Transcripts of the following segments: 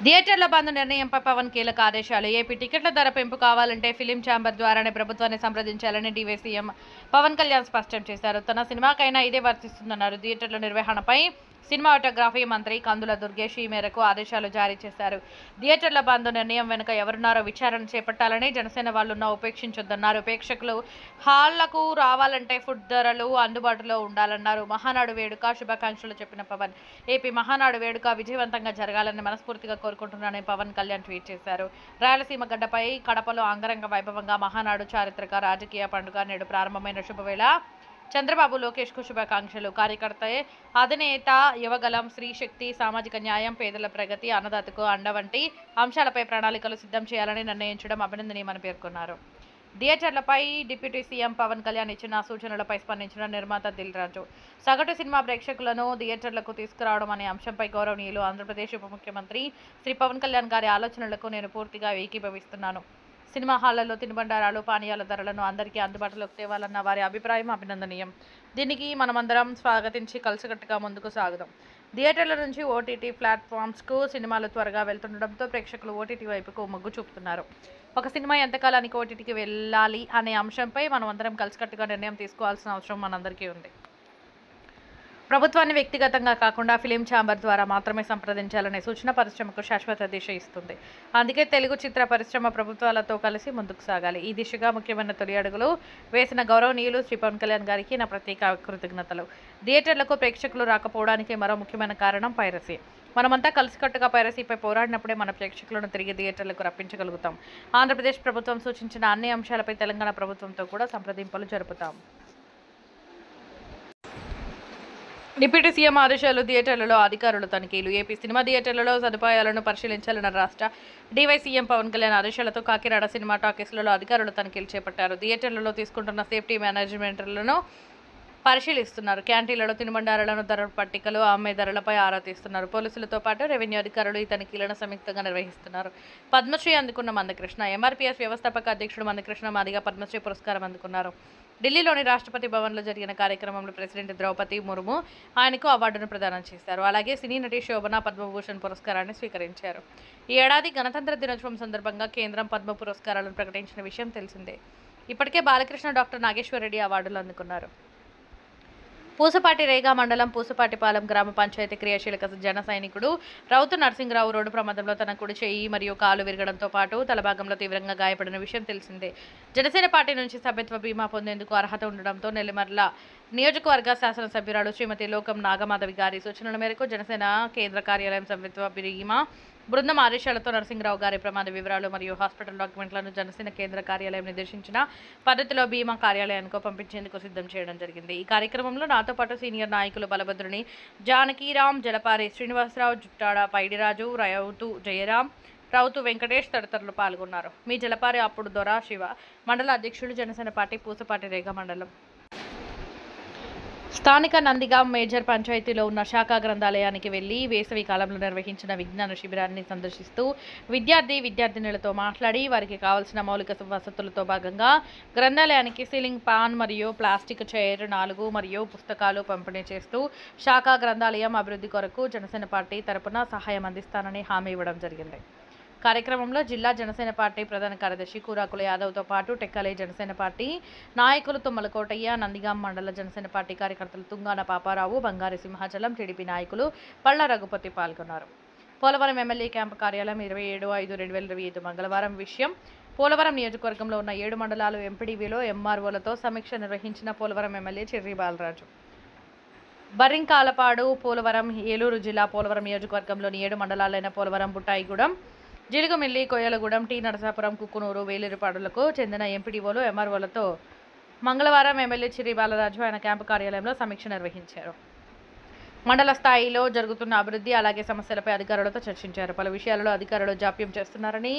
థియేటర్ల బంద్ నిర్ణయంపై పవన్ కీలక ఆదేశాలు. ఏపీ టికెట్ల ధర పెంపు కావాలంటే ఫిలిం ఛాంబర్ ద్వారానే ప్రభుత్వాన్ని సంప్రదించాలని డివైసీ సీఎం పవన్ కళ్యాణ్ స్పష్టం చేశారు. తన సినిమాకైనా ఇదే వర్తిస్తుందన్నారు. థియేటర్ల నిర్వహణపై సినిమాటోగ్రఫీ మంత్రి కందుల దుర్గేష్ ఈ మేరకు ఆదేశాలు జారీ చేశారు. థియేటర్ల బంద్ నిర్ణయం వెనుక ఎవరున్నారో విచారణ చేపట్టాలని, జనసేన వాళ్ళున్నా ఉపేక్షించొద్దన్నారు. ప్రేక్షకులు హాళ్లకు రావాలంటే ఫుడ్ ధరలు అందుబాటులో ఉండాలన్నారు. మహానాడు వేడుక శుభాకాంక్షలు చెప్పిన పవన్, ఏపీ మహానాడు వేడుక విజయవంతంగా జరగాలని మనస్ఫూర్తిగా కోరుకుంటున్నానని పవన్ కళ్యాణ్ ట్వీట్ చేశారు. రాయలసీమ గడ్డపై కడపలో అంగరంగ వైభవంగా మహానాడు చారిత్రక రాజకీయ పండుగ నేడు ప్రారంభమైన శుభవేళ. చంద్రబాబు లోకేష్కు శుభాకాంక్షలు. కార్యకర్త, అధినేత, యువగలం, స్త్రీ శక్తి, సామాజిక న్యాయం, పేదల ప్రగతి, అన్నదాతకు అండ వంటి అంశాలపై ప్రణాళికలు సిద్ధం చేయాలని నిర్ణయించడం అభినందనీయమని పేర్కొన్నారు. థియేటర్లపై డిప్యూటీ సీఎం పవన్ కళ్యాణ్ ఇచ్చిన సూచనలపై స్పందించిన నిర్మాత దిల్ రాజు, సగటు సినిమా ప్రేక్షకులను థియేటర్లకు తీసుకురావడం అనే అంశంపై గౌరవనీయులు ఆంధ్రప్రదేశ్ ఉప ముఖ్యమంత్రి శ్రీ పవన్ కళ్యాణ్ గారి ఆలోచనలకు నేను పూర్తిగా ఏకీభవిస్తున్నాను. సినిమా హాళ్లలో తినుబండారాలు, పానీయాల ధరలను అందరికీ అందుబాటులోకి తేవాలన్న వారి అభిప్రాయం అభినందనీయం. దీనికి మనమందరం స్వాగతించి కలిసికట్టుగా ముందుకు సాగుదాం. థియేటర్ల నుంచి ఓటీటీ ప్లాట్ఫామ్స్కు సినిమాలు త్వరగా వెళ్తుండడంతో ప్రేక్షకులు ఓటీటీ వైపుకు మొగ్గు చూపుతున్నారు. ఒక సినిమా ఎంతకాలానికి ఓటీటీకి వెళ్ళాలి అనే అంశంపై మనమందరం కలిసికట్టుగా నిర్ణయం తీసుకోవాల్సిన అవసరం మనందరికీ ఉంది. ప్రభుత్వాన్ని వ్యక్తిగతంగా కాకుండా ఫిలిం ఛాంబర్ ద్వారా మాత్రమే సంప్రదించాలనే సూచన పరిశ్రమకు శాశ్వత దిశ ఇస్తుంది. అందుకే తెలుగు చిత్ర పరిశ్రమ ప్రభుత్వాలతో కలిసి ముందుకు సాగాలి. ఈ దిశగా ముఖ్యమైన తొలి అడుగులు వేసిన గౌరవనీయులు శ్రీ పవన్ కళ్యాణ్ గారికి నా ప్రత్యేక కృతజ్ఞతలు. థియేటర్లకు ప్రేక్షకులు రాకపోవడానికి మరో ముఖ్యమైన కారణం పైరసీ. మనమంతా కలిసికట్టుగా పైరసీపై పోరాడినప్పుడే మన ప్రేక్షకులను తిరిగి థియేటర్లకు రప్పించగలుగుతాం. ఆంధ్రప్రదేశ్ ప్రభుత్వం సూచించిన అన్ని అంశాలపై తెలంగాణ ప్రభుత్వంతో కూడా సంప్రదింపులు జరుపుతాం. డిప్యూటీ సీఎం ఆదేశాలు. థియేటర్లలో అధికారుల తనిఖీలు. ఏపీ సినిమా థియేటర్లలో సదుపాయాలను పరిశీలించాలన్న రాష్ట్ర డివైసీ సీఎం పవన్ కళ్యాణ్ ఆదేశాలతో కాకినాడ సినిమా టాకీస్లలో అధికారులు తనిఖీలు చేపట్టారు. థియేటర్లలో తీసుకుంటున్న సేఫ్టీ మేనేజ్మెంట్లను పరిశీలిస్తున్నారు. క్యాంటీన్లలో తినుబండారాలను ధర పట్టికలు, అమ్మే ధరలపై ఆరా తీస్తున్నారు. పోలీసులతో పాటు రెవెన్యూ అధికారులు ఈ తనిఖీలను సంయుక్తంగా నిర్వహిస్తున్నారు. పద్మశ్రీ అందుకున్న మందకృష్ణ, ఎంఆర్పీఎస్ వ్యవస్థాపక అధ్యక్షుడు మందకృష్ణ మాదిగ పద్మశ్రీ పురస్కారం అందుకున్నారు. ఢిల్లీలోని రాష్ట్రపతి భవన్లో జరిగిన కార్యక్రమంలో ప్రెసిడెంట్ ద్రౌపది ముర్ము ఆయనకు అవార్డును ప్రదానం చేశారు. అలాగే సినీ నటి శోభన పద్మభూషణ్ పురస్కారాన్ని స్వీకరించారు. ఈ ఏడాది గణతంత్ర దినోత్సవం సందర్భంగా కేంద్రం పద్మ పురస్కారాలను ప్రకటించిన విషయం తెలిసిందే. ఇప్పటికే బాలకృష్ణ, డాక్టర్ నాగేశ్వరరెడ్డి అవార్డులు అందుకున్నారు. పూసపాటి రేగా మండలం పూసపాటిపాలెం గ్రామ పంచాయతీ క్రియాశీలక జన సైనికుడు రౌతు నరసింగరావు రోడ్డు ప్రమాదంలో తన కుడి చేయి మరియు కాలు విరగడంతో పాటు తలభాగంలో తీవ్రంగా గాయపడిన విషయం తెలిసిందే. జనసేన పార్టీ నుంచి సభ్యత్వ బీమా పొందేందుకు అర్హత ఉండడంతో నెల్లిమర్ల నియోజకవర్గ శాసనసభ్యురాలు శ్రీమతి లోకం నాగమాధవి గారి సూచనల మేరకు జనసేన కేంద్ర కార్యాలయం సభ్యత్వ బీమా బృందం ఆదేశాలతో నరసింగరావు గారి ప్రమాద వివరాలు మరియు హాస్పిటల్ డాక్యుమెంట్లను జనసేన కేంద్ర కార్యాలయం నిర్దేశించిన పద్ధతిలో బీమా కార్యాలయానికి పంపించేందుకు సిద్ధం చేయడం జరిగింది. ఈ కార్యక్రమంలో నాతో పాటు సీనియర్ నాయకులు బలభద్రుని జానకీరాం, జలపారి శ్రీనివాసరావు, జుట్టాడ పైడిరాజు, రౌతు జయరాం, రౌతు వెంకటేష్ తదితరులు పాల్గొన్నారు. మీ జలపారి అప్పుడు దొర శివ, మండల అధ్యక్షుడు జనసేన పార్టీ పూసపాటి రేగా మండలం. స్థానిక నందిగాం మేజర్ పంచాయతీలో ఉన్న శాఖా గ్రంథాలయానికి వెళ్లి వేసవి కాలంలో నిర్వహించిన విజ్ఞాన శిబిరాన్ని సందర్శిస్తూ విద్యార్థినులతో మాట్లాడి వారికి కావాల్సిన మౌలిక వసతులతో భాగంగా గ్రంథాలయానికి సీలింగ్ ఫ్యాన్ మరియు ప్లాస్టిక్ చైర్ 4 మరియు పుస్తకాలు పంపిణీ చేస్తూ శాఖా గ్రంథాలయం అభివృద్ధి కొరకు జనసేన పార్టీ తరపున సహాయం అందిస్తానని హామీ ఇవ్వడం జరిగింది. కార్యక్రమంలో జిల్లా జనసేన పార్టీ ప్రధాన కార్యదర్శి కూరాకుల యాదవ్తో పాటు టెక్కలే జనసేన పార్టీ నాయకులు తుమ్మల కోటయ్య, నందిగాం మండల జనసేన పార్టీ కార్యకర్తలు తుంగాన పాపారావు, బంగారి సింహాచలం, టీడీపీ నాయకులు పళ్ళ రఘుపతి పాల్గొన్నారు. పోలవరం ఎమ్మెల్యే క్యాంపు కార్యాలయం 27/5/2025 మంగళవారం విషయం. పోలవరం నియోజకవర్గంలో ఉన్న 7 మండలాలు ఎంపీడీవీలో ఎంఆర్ఓలతో సమీక్ష నిర్వహించిన పోలవరం ఎమ్మెల్యే చెర్రి బాలరాజు. బరింకాలపాడు, పోలవరం, ఏలూరు జిల్లా పోలవరం నియోజకవర్గంలోని 7 మండలాలైన పోలవరం, బుట్టాయిగూడెం, జిలుగుమిల్లి, కొయ్యలగూడెం, టీ నరసాపురం, కుక్కునూరు, వేలేరుపాడులకు చెందిన ఎంపీడీఓలు, ఎంఆర్ఓలతో మంగళవారం ఎమ్మెల్యే చెర్రి బాలరాజు ఆయన క్యాంపు కార్యాలయంలో సమీక్ష నిర్వహించారు. మండల స్థాయిలో జరుగుతున్న అభివృద్ధి అలాగే సమస్యలపై అధికారులతో చర్చించారు. పలు విషయాలలో అధికారులు జాప్యం చేస్తున్నారని,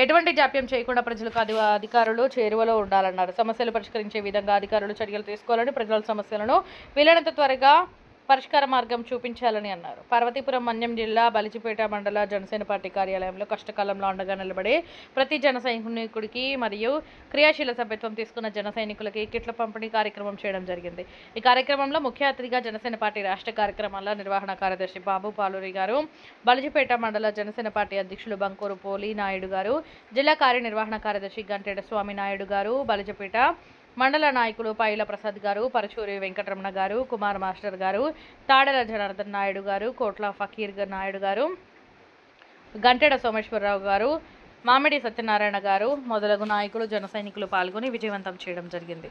ఎటువంటి జాప్యం చేయకుండా ప్రజలకు అధికారులు చేరువలో ఉండాలన్నారు. సమస్యలు పరిష్కరించే విధంగా అధికారులు చర్యలు తీసుకోవాలని, ప్రజల సమస్యలను వీలైనంత త్వరగా పరిష్కార మార్గం చూపించాలని అన్నారు. పార్వతీపురం మన్యం జిల్లా బలిజిపేట మండల జనసేన పార్టీ కార్యాలయంలో కష్టకాలంలో అండగా నిలబడే ప్రతి జన సైనికుడికి మరియు క్రియాశీల సభ్యత్వం తీసుకున్న జన సైనికులకి కిట్ల పంపిణీ కార్యక్రమం చేయడం జరిగింది. ఈ కార్యక్రమంలో ముఖ్య అతిథిగా జనసేన పార్టీ రాష్ట్ర కార్యక్రమాల నిర్వహణ కార్యదర్శి బాబు పాలూరి గారు, బలిజిపేట మండల జనసేన పార్టీ అధ్యక్షులు బంకూరు పోలి నాయుడు గారు, జిల్లా కార్యనిర్వహణ కార్యదర్శి గంటెడ స్వామి నాయుడు గారు, బలిజిపేట మండల నాయకులు పైల ప్రసాద్ గారు, పరచూరి వెంకటరమణ గారు, కుమార్ మాస్టర్ గారు, తాడల జనార్దన్ నాయుడు గారు, కోట్ల ఫకీర్ నాయుడు గారు, గంటెడ సోమేశ్వరరావు గారు, మామిడి సత్యనారాయణ గారు మొదలగు నాయకులు జన సైనికులు పాల్గొని విజయవంతం చేయడం జరిగింది.